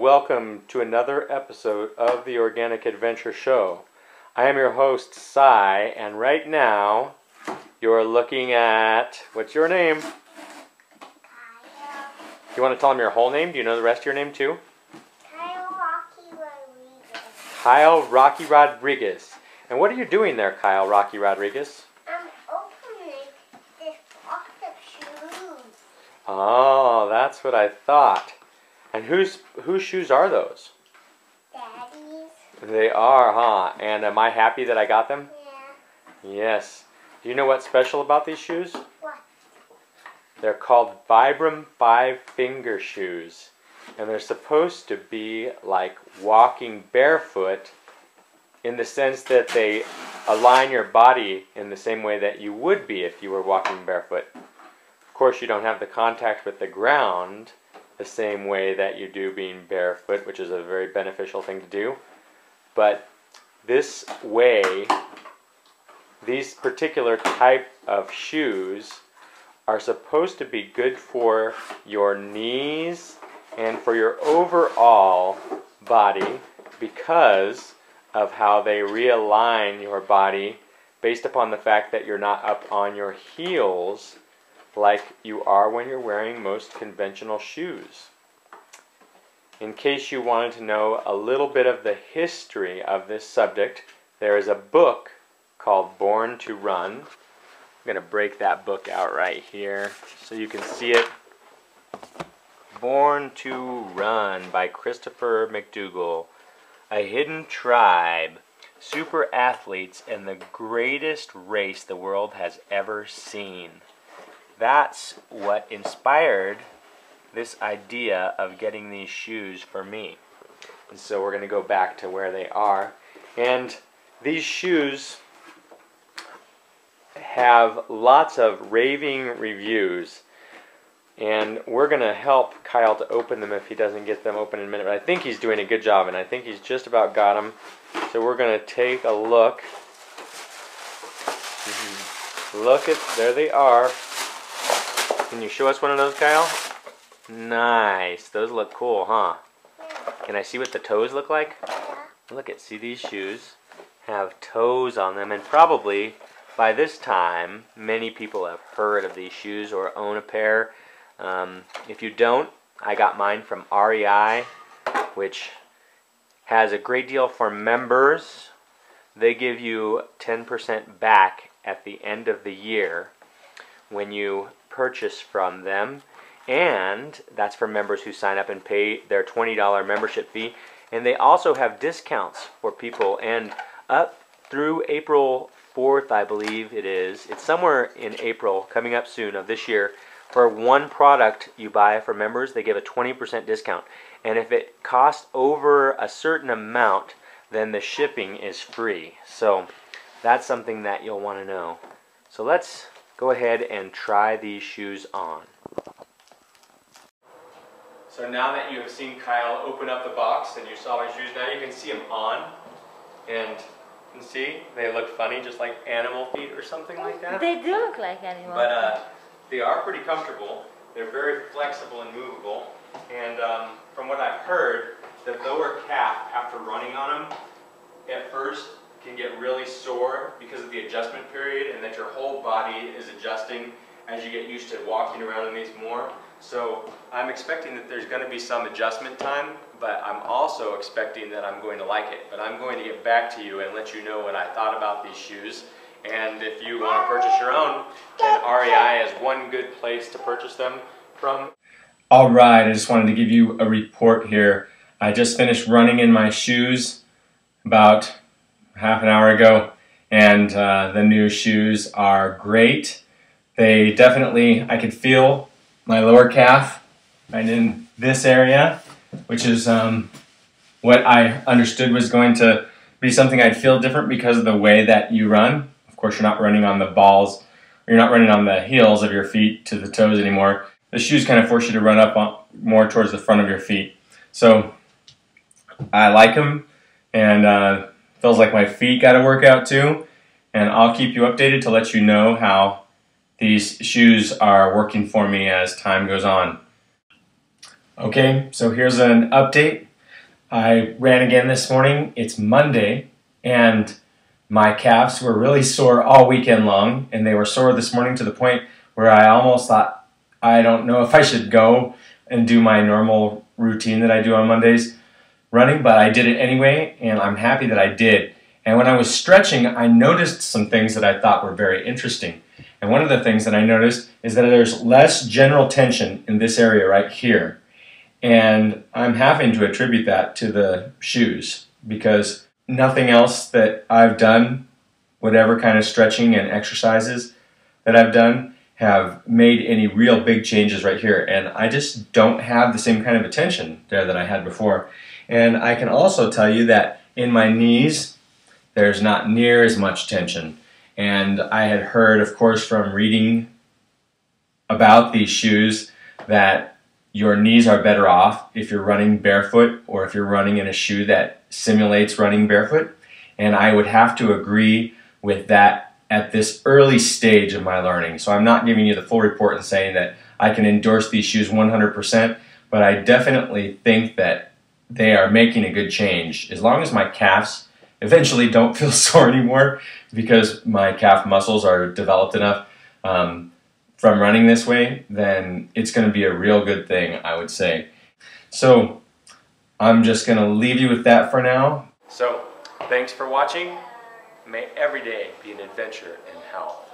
welcome to another episode of the Organic Adventure Show. I am your host, Cy, and right now you're looking at, what's your name? Kyle. You want to tell them your whole name? Do you know the rest of your name too? Kyle Rocky Rodriguez. Kyle Rocky Rodriguez. And what are you doing there, Kyle Rocky Rodriguez? I'm opening this box of shoes. Oh, that's what I thought. And whose shoes are those? Daddy's. They are, huh? And am I happy that I got them? Yeah. Yes. Do you know what's special about these shoes? What? They're called Vibram 5-finger shoes. And they're supposed to be like walking barefoot in the sense that they align your body in the same way that you would be if you were walking barefoot. Of course, you don't have the contact with the ground the same way that you do being barefoot, which is a very beneficial thing to do. But this way, these particular type of shoes are supposed to be good for your knees and for your overall body because of how they realign your body based upon the fact that you're not up on your heels like you are when you're wearing most conventional shoes. In case you wanted to know a little bit of the history of this subject, there is a book called Born to Run. I'm going to break that book out right here so you can see it. Born to Run by Christopher McDougall. A hidden tribe, super athletes, and the greatest race the world has ever seen. That's what inspired this idea of getting these shoes for me. And so we're going to go back to where they are. And these shoes have lots of raving reviews. And we're going to help Kyle to open them if he doesn't get them open in a minute. But I think he's doing a good job, and I think he's just about got them. So we're going to take a look. Look at, there they are. Can you show us one of those, Kyle? Nice. Those look cool, huh? Yeah. Can I see what the toes look like? Yeah. Look at, see these shoes have toes on them, and probably by this time many people have heard of these shoes or own a pair. If you don't, I got mine from REI, which has a great deal for members. They give you 10% back at the end of the year when you purchase from them, and that's for members who sign up and pay their $20 membership fee. And they also have discounts for people, and up through April 4th, I believe it is. It's somewhere in April, coming up soon of this year. For one product you buy for members, they give a 20% discount. And if it costs over a certain amount, then the shipping is free. So that's something that you'll want to know. So let's go ahead and try these shoes on. So now that you have seen Kyle open up the box and you saw my shoes, now you can see them on. And you can see they look funny, just like animal feet or something like that. They do look like animals. But they are pretty comfortable. They're very flexible and movable. And from what I've heard, the lower calf, after running on them, at first can get really sore because of the adjustment period, and that your whole body is adjusting as you get used to walking around in these more. So I'm expecting that there's going to be some adjustment time, but I'm also expecting that I'm going to like it. But I'm going to get back to you and let you know what I thought about these shoes. And if you want to purchase your own, then REI is one good place to purchase them from. All right, I just wanted to give you a report here. I just finished running in my shoes about half an hour ago, and the new shoes are great. They definitely, I could feel my lower calf right in this area, which is what I understood was going to be something I'd feel different because of the way that you run. Of course, you're not running on the balls, or you're not running on the heels of your feet to the toes anymore. The shoes kind of force you to run up on, more towards the front of your feet. So I like them, and feels like my feet got a workout too. And I'll keep you updated to let you know how these shoes are working for me as time goes on. Okay, so here's an update. I ran again this morning. It's Monday, and my calves were really sore all weekend long, and they were sore this morning to the point where I almost thought, I don't know if I should go and do my normal routine that I do on Mondays running, but I did it anyway, and I'm happy that I did. And when I was stretching, I noticed some things that I thought were very interesting. And one of the things that I noticed is that there's less general tension in this area right here. And I'm having to attribute that to the shoes, because nothing else that I've done, whatever kind of stretching and exercises that I've done, have made any real big changes right here. And I just don't have the same kind of attention there that I had before. And I can also tell you that in my knees, there's not near as much tension. And I had heard, of course, from reading about these shoes that your knees are better off if you're running barefoot or if you're running in a shoe that simulates running barefoot. And I would have to agree with that at this early stage of my learning. So I'm not giving you the full report and saying that I can endorse these shoes 100%, but I definitely think that they are making a good change. As long as my calves eventually don't feel sore anymore because my calf muscles are developed enough from running this way, then it's going to be a real good thing, I would say. So I'm just going to leave you with that for now. So thanks for watching. May every day be an adventure in health.